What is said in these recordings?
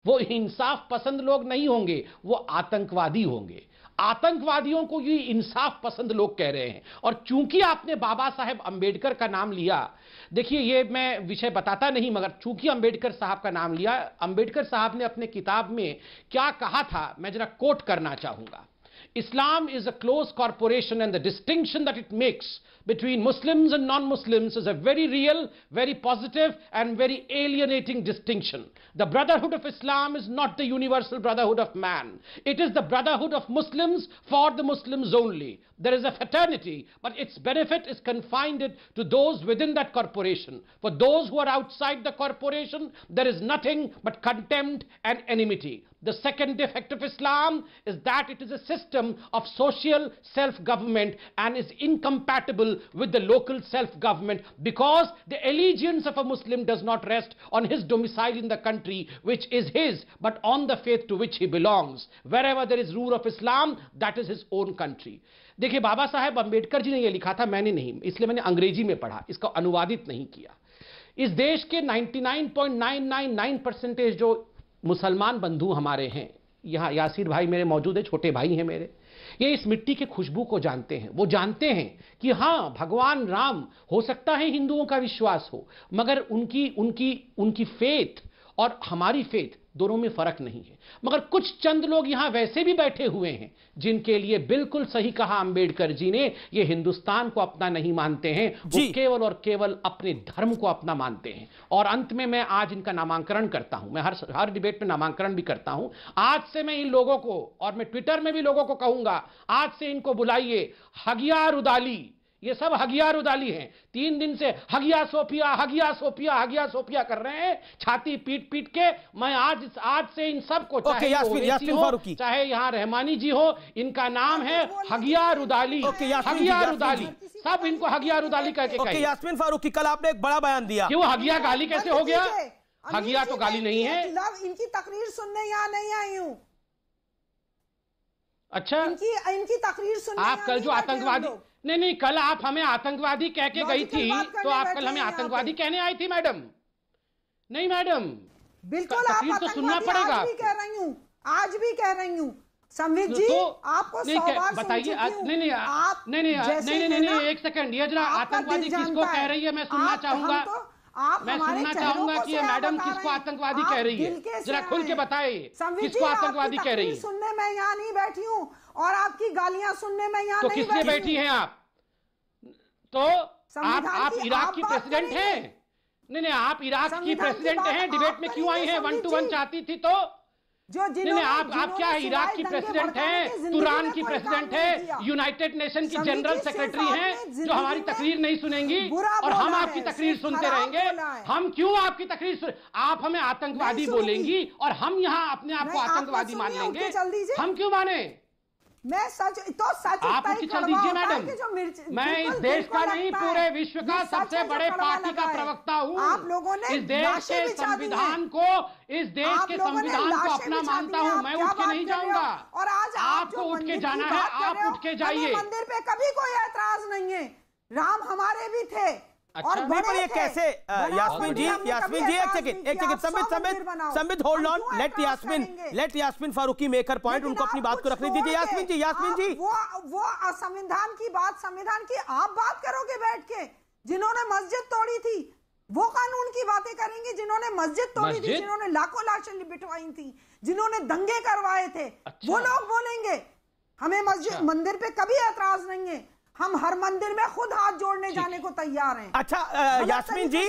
वो इंसाफ पसंद लोग नहीं होंगे, वो आतंकवादी होंगे। आतंकवादियों को ये इंसाफ पसंद लोग कह रहे हैं। और चूंकि आपने बाबा साहेब अंबेडकर का नाम लिया, देखिए ये मैं विषय बताता नहीं, मगर चूंकि अंबेडकर साहब का नाम लिया, अंबेडकर साहब ने अपने किताब में क्या कहा था, मैं जरा कोट करना चाहूंगा। Islam is a close corporation, and the distinction that it makes between Muslims and non-Muslims is a very real, very positive and very alienating distinction. The brotherhood of Islam is not the universal brotherhood of man. It is the brotherhood of Muslims for the Muslims only. There is a fraternity, but its benefit is confined to those within that corporation. For those who are outside the corporation, there is nothing but contempt and enmity. The second defect of Islam is that it is a system of social self-government and is incompatible with the local self-government, because the allegiance of a Muslim does not rest on his domicile in the country which is his, but on the faith to which he belongs. Wherever there is rule of Islam, that is his own country. देखिए, बाबा साहेब अंबेडकर जी ने यह लिखा था, मैंने नहीं, इसलिए मैंने अंग्रेजी में पढ़ा, इसका अनुवादित नहीं किया। इस देश के 99.999% जो मुसलमान बंधु हमारे हैं, यहाँ यासीर भाई मेरे मौजूद है, छोटे भाई हैं मेरे, ये इस मिट्टी की खुशबू को जानते हैं। वो जानते हैं कि हाँ, भगवान राम हो सकता है हिंदुओं का विश्वास हो, मगर उनकी फेथ और हमारी फेथ दोनों में फर्क नहीं है। मगर कुछ चंद लोग यहां वैसे भी बैठे हुए हैं जिनके लिए बिल्कुल सही कहा अंबेडकर जी ने, ये हिंदुस्तान को अपना नहीं मानते हैं, वो केवल और केवल अपने धर्म को अपना मानते हैं। और अंत में मैं आज इनका नामांकन करता हूं, मैं हर डिबेट में नामांकन भी करता हूं। आज से मैं इन लोगों को, और मैं ट्विटर में भी लोगों को कहूंगा, आज से इनको बुलाइए हगियार उदाली। ये सब हगियार उदाली हैं, 3 दिन से हगिया सोफिया हगिया सोफिया हगिया सोफिया कर रहे हैं, छाती पीट पीट के। मैं आज से इन सबको, चाहे चाहे यहाँ रहमानी जी हो, इनका नाम है हगियार उदाली। हगियार उदाली, सब इनको हगियार उदाली कहके कहें। यास्मीन फारूकी, कल आपने एक बड़ा बयान दिया, क्यों हगिया गाली कैसे हो गया? हगिया तो गाली नहीं है। इनकी तकरीर सुनने यहाँ नहीं आई हूँ। अच्छा, इनकी तकरीर सुनने आप कल जो आतंकवादी, नहीं, कल आप हमें आतंकवादी कह के गई थी, तो आप कल हमें आतंकवादी कहने आई थी मैडम? नहीं मैडम, बिल्कुल तकरीर तो सुनना पड़ेगा। आज भी कह रही हूँ, आज भी कह रही हूँ संवित जी, आपको 100 बार बताइए। नहीं, एक सेकंड, ये जरा आतंकवादी किसको कह रही है मैं सुनना चाहूंगा। मैं सुनना चाहूंगा कि ये मैडम किसको आतंकवादी कह रही है, जरा खुल के बताइए किसको आतंकवादी कह रही है। सुनने में यहाँ नहीं बैठी हूँ और आपकी गालियां सुनने में यहाँ तो नहीं किससे बैठी हैं आप? तो आप इराक की प्रेसिडेंट हैं? नहीं, आप इराक की प्रेसिडेंट हैं, डिबेट में क्यों आई हैं? 1 to 1 चाहती थी तो नहीं, आप क्या है, इराक की प्रेसिडेंट हैं, तुरान की प्रेसिडेंट है, यूनाइटेड नेशन की जनरल सेक्रेटरी हैं, जो हमारी तकरीर नहीं सुनेंगी और हम आपकी तकरीर सुनते रहेंगे? हम क्यों आपकी तकरीर आप हमें आतंकवादी बोलेंगी और हम यहाँ अपने आप को आतंकवादी मान लेंगे? हम क्यों माने? मैं सच आप उठ चल दीजिए मैडम। मैं इस देश का नहीं, पूरे विश्व का सबसे बड़े पार्टी का प्रवक्ता हूँ। आप लोगों ने इस देश के संविधान को, इस देश के संविधान को अपना मानता हूँ। मैं उठ के नहीं जाऊंगा, और आज आपको उठ के जाना है, आप उठ के जाइए। मंदिर पे कभी कोई ऐतराज नहीं है, राम हमारे भी थे। अच्छा, नहीं, पर ये कैसे? यास्मीन जी, एक second, Sambit hold on, let Yasmin Farooqui make her point, उनको अपनी बात को रखने दीजिए। यास्मीन जी, वो संविधान की बात, संविधान की आप बात करोगे बैठ के? जिन्होंने मस्जिद तोड़ी थी वो कानून की बातें करेंगे, जिन्होंने मस्जिद तोड़ी थी, जिन्होंने लाखों लाशें बिठवाई थी, जिन्होंने दंगे करवाए थे, वो लोग बोलेंगे। हमें मस्जिद मंदिर पे कभी ऐतराज नहीं है, हम हर मंदिर में खुद हाथ जोड़ने जाने को तैयार हैं। अच्छा, यास्मीन जी,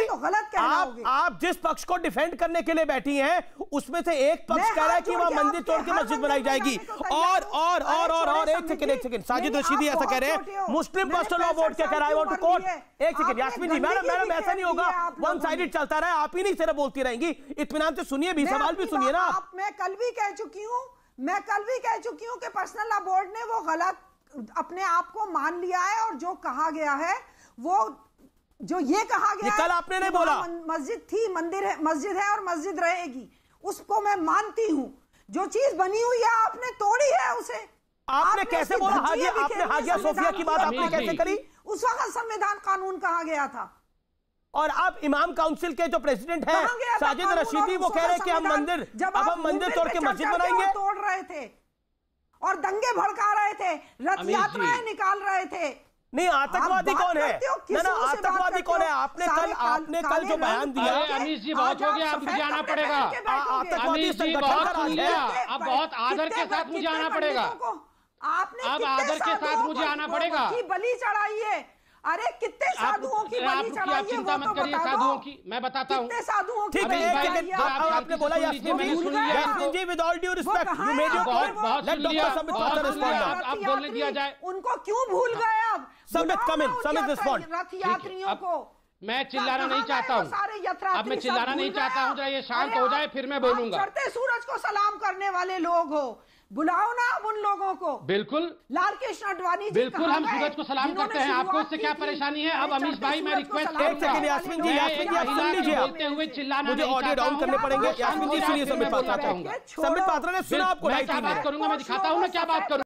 तो गलत आप जिस पक्ष को डिफेंड करने के लिए बैठी हैं, उसमें से एक पक्ष कह रहा है कि वहां मंदिर तोड़ के मस्जिद बनाई जाएगी, और एक सेकंड, साजिद रशीदी ऐसा कह रहे हैं, मुस्लिम पर्सनल लॉ बोर्ड क्या कह रहा है, वांट टू कोट। एक सेकंड यास्मीन जी, मैडम ऐसा नहीं होगा, वन साइडेड चलता रहा, आप ही नहीं सिर्फ बोलती रहेंगी, इत्मीनान से सुनिए भी, सवाल भी सुनिए ना आप। मैं कल भी कह चुकी हूँ कि पर्सनल लॉ बोर्ड ने वो गलत अपने आप को मान लिया है, और जो कहा गया है, वो जो ये कहा गया, कल आपने नहीं बोला मस्जिद थी, मंदिर है, मस्जिद है और मस्जिद रहेगी, उसको मैं मानती हूँ। जो चीज बनी हुई है आपने तोड़ी है उसे। आपने कैसे बोला? आपने हागिया सोफिया की बात आपने कैसे करी? उस वक्त संविधान कानून कहा गया था। और अब इमाम काउंसिल के जो प्रेसिडेंट हैं साजिद रशीदी वो कह रहे हैं कि हम मंदिर तोड़ के मस्जिद बनाएंगे। तोड़ रहे थे और दंगे भड़का रहे थे, रथ यात्राएं निकाल रहे थे। नहीं, आतंकवादी कौन है? ना आतंकवादी कौन है? आपने कल जो बयान दिया। अमीश जी बहुत हो गया, अब मुझे आना पड़ेगा। अमीश जी बहुत सुन लिया, अब बहुत आदर के साथ मुझे आना पड़ेगा। आपने अब आदर के साथ मुझे आना पड़ेगा। बलि चढ़ाई है। अरे कितने साधुओं की बलि चढ़ाई है? चिंता मत करिए साधुओं की, मैं बताता हूँ। कितने साधुओं की? ठीक है, आपने बोला Yasmin ji, with all due respect, you made your point, let doctor Sambit Patra respond. आप बोलने दिया जाए। उनको क्यों भूल गए? अब Sambit come in, Sambit respond. रथ यात्रियों को मैं चिल्लाना नहीं चाहता हूँ, अब मैं चिल्लाना नहीं चाहता हूँ, जरा ये शांत हो जाए फिर मैं बोलूंगा। चढ़ते सूरज को सलाम करने वाले लोग हो, बुलाओ ना अब उन लोगों को। बिल्कुल लाल कृष्ण आडवाणी जी, बिल्कुल हम सूरज को सलाम करते हैं। आपको उससे क्या परेशानी है? अब अमीश भाई मैं रिक्वेस्ट करूंगा, यास्मीन जी आप सुन लीजिए, बोलते हुए चिल्लाना मुझे ऑडियो डाउन करने पड़ेंगे। यास्मीन जी सुनिए, संबित पात्रा ने सुना आपको। मैं क्या बात करूंगा, मैं दिखाता हूँ ना क्या बात करूँ।